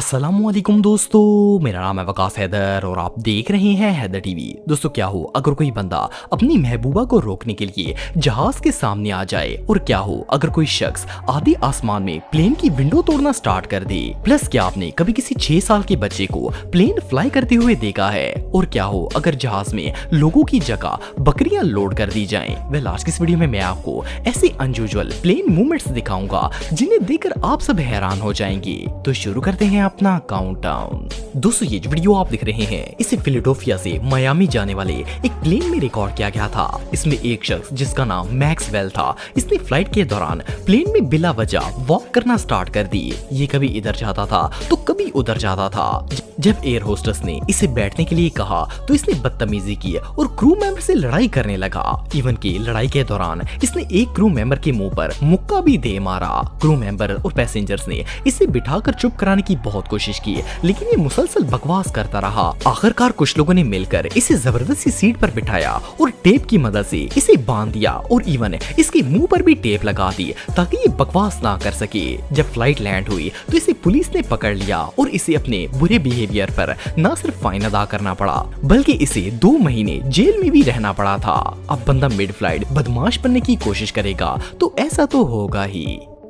अस्सलामुअलैकुम दोस्तों, मेरा नाम है वकास हैदर और आप देख रहे हैं हैदर टीवी। दोस्तों, क्या हो अगर कोई बंदा अपनी महबूबा को रोकने के लिए जहाज के सामने आ जाए, और क्या हो अगर कोई शख्स आधे आसमान में प्लेन की विंडो तोड़ना स्टार्ट कर दे। प्लस क्या आपने कभी किसी 6 साल के बच्चे को प्लेन फ्लाई करते हुए देखा है? और क्या हो अगर जहाज में लोगों की जगह बकरियां लोड कर दी जाएं। वेल, आज की इस वीडियो में मैं आपको ऐसे अनयूजुअल प्लेन मूवमेंट्स दिखाऊंगा जिन्हें देखकर आप सब हैरान हो जाएंगे। तो शुरू करते हैं अपना काउंटडाउन। दोस्तों, ये जो वीडियो आप देख रहे हैं इसे फिलाडेल्फिया से मियामी जाने वाले एक प्लेन में रिकॉर्ड किया गया था। इसमें एक शख्स जिसका नाम मैक्सवेल था, इसने फ्लाइट के दौरान प्लेन में बिला वजह वॉक करना स्टार्ट कर दी। ये कभी इधर जाता था तो कभी उधर जाता था। जब एयर होस्टेस ने इसे बैठने के लिए कहा तो इसने बदतमीजी की और क्रू मेंबर से लड़ाई करने लगा। इवन की लड़ाई के दौरान इसने एक क्रू मेंबर के मुंह पर मुक्का भी दे मारा। क्रू मेंबर और पैसेंजर्स ने इसे बिठाकर चुप कराने की बहुत कोशिश की, लेकिन ये मुसलसल बकवास करता रहा। आखिरकार कुछ लोगों ने मिलकर इसे जबरदस्ती सीट पर बिठाया और टेप की मदद से इसे बांध दिया और इवन इसके मुंह पर भी टेप लगा दी ताकि ये बकवास ना कर सके। जब फ्लाइट लैंड हुई तो इसे पुलिस ने पकड़ लिया और इसे अपने बुरे बिहेवियर पर न सिर्फ फाइन अदा करना पड़ा बल्कि इसे 2 महीने जेल में भी रहना पड़ा था। अब बंदा मिड फ्लाइट बदमाश बनने की कोशिश करेगा तो ऐसा तो होगा ही।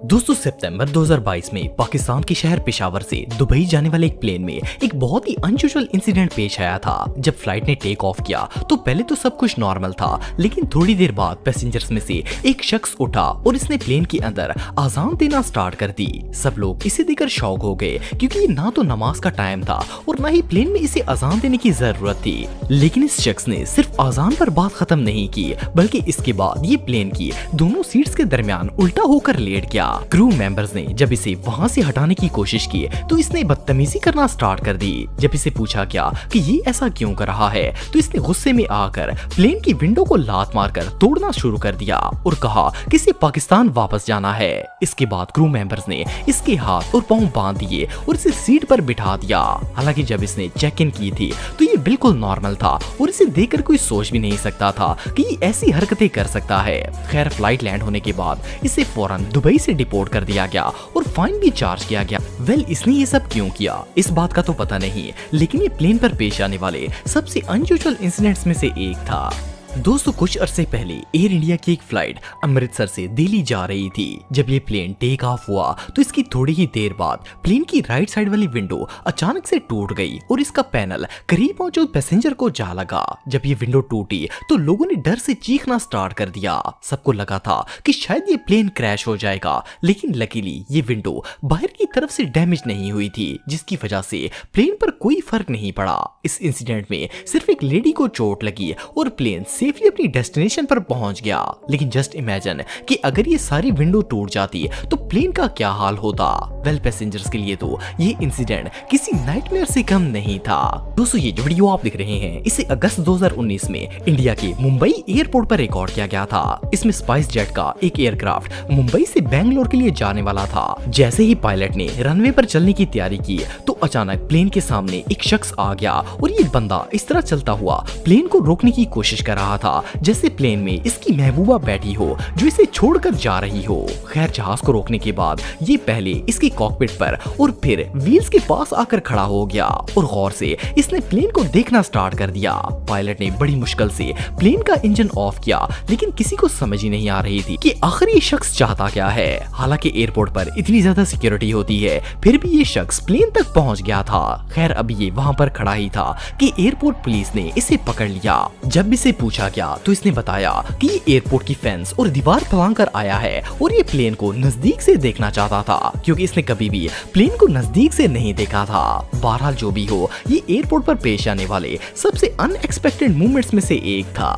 दोस्तों, सितंबर 2022 में पाकिस्तान के शहर पेशावर से दुबई जाने वाले एक प्लेन में एक बहुत ही अनयूजुअल इंसिडेंट पेश आया था। जब फ्लाइट ने टेक ऑफ किया तो पहले तो सब कुछ नॉर्मल था, लेकिन थोड़ी देर बाद पैसेंजर्स में से एक शख्स उठा और इसने प्लेन के अंदर अजान देना स्टार्ट कर दी। सब लोग इसे देखकर शॉक हो गए क्योंकि ये ना तो नमाज का टाइम था और ना ही प्लेन में इसे अजान देने की जरूरत थी। लेकिन इस शख्स ने सिर्फ अजान पर बात खत्म नहीं की, बल्कि इसके बाद ये प्लेन की दोनों सीट्स के दरमियान उल्टा होकर लेट गया। क्रू मेंबर्स ने जब इसे वहां से हटाने की कोशिश की तो इसने बदतमीजी करना स्टार्ट कर दी। जब इसे पूछा गया कि ये ऐसा क्यों कर रहा है तो इसने गुस्से में आकर प्लेन की विंडो को लात मारकर तोड़ना शुरू कर दिया और कहा कि इसे पाकिस्तान वापस जाना है। इसके बाद क्रू मेंबर्स ने इसके हाथ और पांव बांध दिए और इसे सीट पर बिठा दिया। हालांकि जब इसने चेक इन की थी तो ये बिल्कुल नॉर्मल था और इसे देखकर कोई सोच भी नहीं सकता था कि ये ऐसी हरकतें कर सकता है। खैर, फ्लाइट लैंड होने के बाद इसे फौरन दुबई से डिपोर्ट कर दिया गया और फाइन भी चार्ज किया गया। वेल, इसने ये सब क्यों किया इस बात का तो पता नहीं, लेकिन ये प्लेन पर पेश आने वाले सबसे अनयूजुअल इंसिडेंट्स में से एक था। दोस्तों, कुछ अरसे पहले एयर इंडिया की एक फ्लाइट अमृतसर से दिल्ली जा रही थी। जब ये प्लेन टेक ऑफ हुआ तो इसकी थोड़ी ही देर बाद प्लेन की राइट साइड वाली विंडो अचानक से टूट गई और इसका पैनल करीब मौजूद पैसेंजर को जा लगा। जब ये विंडो टूटी तो लोगों ने डर से चीखना स्टार्ट कर दिया। सबको लगा था कि शायद ये प्लेन क्रैश हो जाएगा, लेकिन लकीली ये विंडो बाहर की तरफ से डैमेज नहीं हुई थी, जिसकी वजह से प्लेन पर कोई फर्क नहीं पड़ा। इस इंसिडेंट में सिर्फ एक लेडी को चोट लगी और प्लेन सेफली अपनी डेस्टिनेशन पर पहुंच गया। लेकिन जस्ट इमेजिन कि अगर ये सारी विंडो टूट जाती तो प्लेन का क्या हाल होता। वेल, पैसेंजर्स के लिए तो ये इंसिडेंट किसी नाइटमेयर से कम नहीं था। दोस्तों, ये जो वीडियो आप देख रहे हैं इसे अगस्त 2019 में इंडिया के मुंबई एयरपोर्ट पर रिकॉर्ड किया गया था। इसमें स्पाइस जेट का एक एयरक्राफ्ट मुंबई से बेंगलोर के लिए जाने वाला था। जैसे ही पायलट ने रनवे पर चलने की तैयारी की तो अचानक प्लेन के सामने एक शख्स आ गया और ये बंदा इस तरह चलता हुआ प्लेन को रोकने की कोशिश कर रहा था जैसे प्लेन में इसकी महबूबा बैठी हो जो इसे छोड़कर जा रही हो। खैर, जहाज को रोकने के बाद ये पहले इसकी कॉकपिट पर और फिर व्हील्स के पास आकर खड़ा हो गया और गौर से इसने प्लेन को देखना स्टार्ट कर दिया। पायलट ने बड़ी मुश्किल से प्लेन का इंजन ऑफ किया, लेकिन किसी को समझ ही नहीं आ रही थी कि आखिर ये शख्स चाहता क्या है। हालांकि एयरपोर्ट पर इतनी ज्यादा सिक्योरिटी होती है, फिर भी ये शख्स प्लेन तक पहुंच गया था। खैर, अब ये वहां पर खड़ा ही था कि एयरपोर्ट पुलिस ने इसे पकड़ लिया। जब इसे पूछा गया तो इसने बताया कि ये एयरपोर्ट की फेंस और दीवार फलांग कर आया है और ये प्लेन को नजदीक से देखना चाहता था, क्योंकि इसने कभी भी प्लेन को नजदीक से नहीं देखा था। बहरहाल, जो भी हो, ये एयरपोर्ट पर पेश आने वाले सबसे अनएक्सपेक्टेड मूवमेंट्स में से एक था।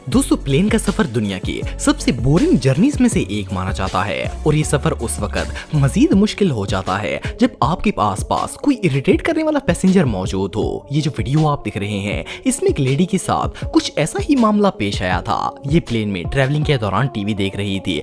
दोस्तों, प्लेन का सफर दुनिया की सबसे बोरिंग जर्नीज में से एक माना जाता है और ये सफर उस वक्त मजीद मुश्किल हो जाता है जब आपके आसपास कोई इरिटेट करने वाला पैसेंजर मौजूद हो। ये जो वीडियो आप देख रहे हैं इसमें एक लेडी के साथ कुछ ऐसा ही मामला पेश आया था। ये प्लेन में ट्रैवलिंग के दौरान टीवी देख रही थी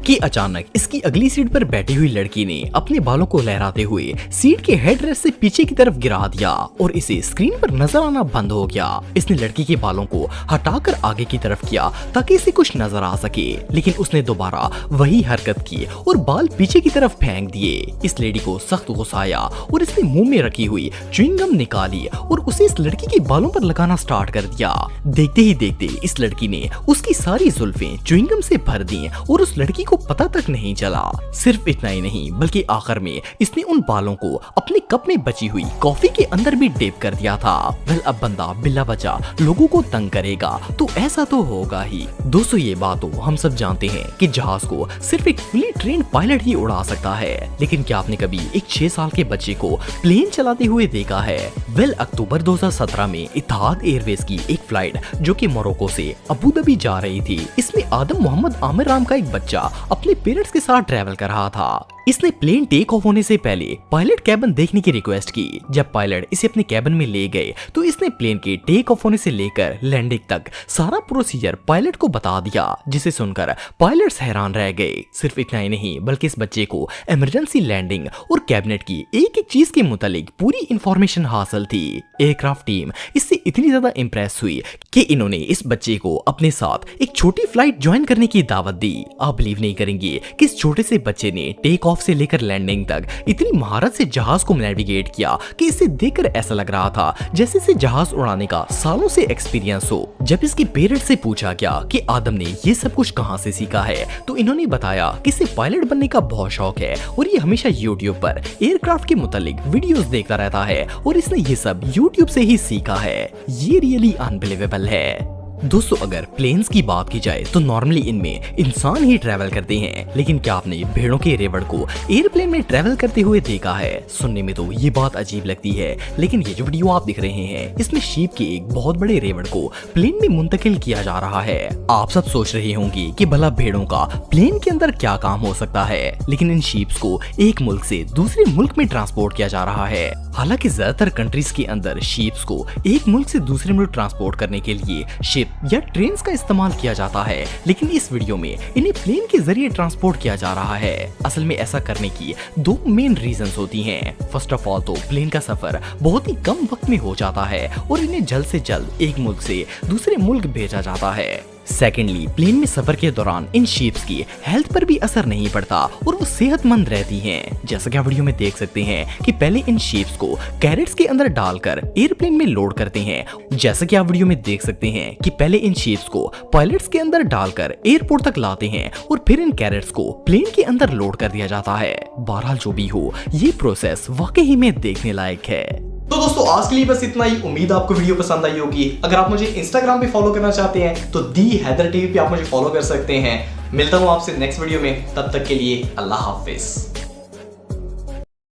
कि अचानक इसकी अगली सीट पर बैठी हुई लड़की ने अपने बालों को लहराते हुए सीट के हेडरेस्ट से पीछे की तरफ गिरा दिया और इसे स्क्रीन पर नजर आना बंद हो गया। इसने लड़की के बालों को हटाकर आगे की तरफ किया ताकि इसे कुछ नजर आ सके, लेकिन उसने दोबारा वही हरकत की और बाल पीछे की तरफ फेंक दिए। इस लेडी को सख्त गुस्सा आया और इसने मुंह में रखी हुई च्युइंग गम निकाली और उसे इस लड़की के बालों पर लगाना स्टार्ट कर दिया। देखते ही देखते इस लड़की ने उसकी सारी जुल्फें च्युइंग गम से भर दी और उस लड़की को पता तक नहीं चला। सिर्फ इतना ही नहीं बल्कि आखिर में इसने उन बालों को अपने कप में बची हुई कॉफी के अंदर भी डिप कर दिया था। वेल, अब बंदा बिल्ला बचा लोगों को तंग करेगा तो ऐसा तो होगा ही। दोस्तों, ये बात तो हम सब जानते हैं कि जहाज को सिर्फ एक फुली ट्रेन्ड पायलट ही उड़ा सकता है, लेकिन क्या आपने कभी एक 6 साल के बच्चे को प्लेन चलाते हुए देखा है? वेल, अक्टूबर 2017 में इत्तेहाद एयरवेज की एक फ्लाइट जो कि मोरक्को से अबू धाबी जा रही थी, इसमें आदम मोहम्मद आमिर नाम का एक बच्चा अपने पेरेंट्स के साथ ट्रैवल कर रहा था। इसने प्लेन टेक ऑफ होने से पहले पायलट कैबिन देखने की रिक्वेस्ट की। जब पायलट इसे अपने कैबिन में ले गए तो इसने प्लेन के टेक ऑफ होने से लेकर लैंडिंग तक सारा प्रोसीजर पायलट को बता दिया, जिसे सुनकर पायलट्स हैरान रह गए। सिर्फ इतना ही नहीं बल्कि इस बच्चे को इमरजेंसी लैंडिंग और कैबिनेट की एक एक चीज के मुतालिक पूरी इंफॉर्मेशन हासिल थी। एयरक्राफ्ट टीम इससे इतनी ज्यादा इंप्रेस हुई कि इन्होंने इस बच्चे को अपने साथ एक छोटी फ्लाइट ज्वाइन करने की दावत दी। आप बिलीव नहीं करेंगे कि इस छोटे से बच्चे ने टेक ऑफ से लेकर लैंडिंग तक इतनी महारत से जहाज को नेविगेट किया कि इसे देखकर ऐसा लग रहा था जैसे इसे जहाज उड़ाने का सालों से एक्सपीरियंस हो। जब इसके पेरेंट्स से पूछा गया कि आदम ने ये सब कुछ कहां से सीखा है तो इन्होंने बताया कि इसे पायलट बनने का बहुत शौक है और ये हमेशा यूट्यूब पर एयरक्राफ्ट के मुतालिक वीडियोस देखता रहता है और इसने ये सब यूट्यूब से ही सीखा है। ये रियली अनबिलीवेबल है। दोस्तों, अगर प्लेन्स की बात की जाए तो नॉर्मली इनमें इंसान ही ट्रैवल करते हैं, लेकिन क्या आपने भेड़ों के रेवड़ को एयरप्लेन में ट्रैवल करते हुए देखा है? सुनने में तो ये बात अजीब लगती है, लेकिन ये जो वीडियो आप दिख रहे हैं इसमें शीप के एक बहुत बड़े रेवड़ को प्लेन में मुंतकिल किया जा रहा है। आप सब सोच रहे होंगे कि भला भेड़ों का प्लेन के अंदर क्या काम हो सकता है, लेकिन इन शीप्स को एक मुल्क से दूसरे मुल्क में ट्रांसपोर्ट किया जा रहा है। हालांकि ज्यादातर कंट्रीज के अंदर शीप्स को एक मुल्क से दूसरे मुल्क ट्रांसपोर्ट करने के लिए शिप या ट्रेन्स का इस्तेमाल किया जाता है, लेकिन इस वीडियो में इन्हें प्लेन के जरिए ट्रांसपोर्ट किया जा रहा है। असल में ऐसा करने की 2 मेन रीजंस होती हैं। फर्स्ट ऑफ ऑल तो प्लेन का सफर बहुत ही कम वक्त में हो जाता है और इन्हें जल्द से जल्द एक मुल्क से दूसरे मुल्क भेजा जाता है। सेकेंडली, प्लेन में सफर के दौरान इन शीप्स की हेल्थ पर भी असर नहीं पड़ता और वो सेहतमंद रहती हैं। जैसा कि आप वीडियो में देख सकते हैं कि पहले इन शीप्स को कैरेट्स के अंदर डालकर एयरप्लेन में लोड करते हैं। जैसा कि आप वीडियो में देख सकते हैं कि पहले इन शीप्स को पायलट्स के अंदर डालकर एयरपोर्ट तक लाते हैं और फिर इन कैरेट्स को प्लेन के अंदर लोड कर दिया जाता है। बहरहाल जो भी हो, ये प्रोसेस वाकई में देखने लायक है। तो दोस्तों, आज के लिए बस इतना ही। उम्मीद आपको वीडियो पसंद आई होगी। अगर आप मुझे इंस्टाग्राम पे फॉलो करना चाहते हैं तो दी हैदर टीवी पे आप मुझे फॉलो कर सकते हैं। मिलता हूं आपसे नेक्स्ट वीडियो में, तब तक के लिए अल्लाह हाफिज।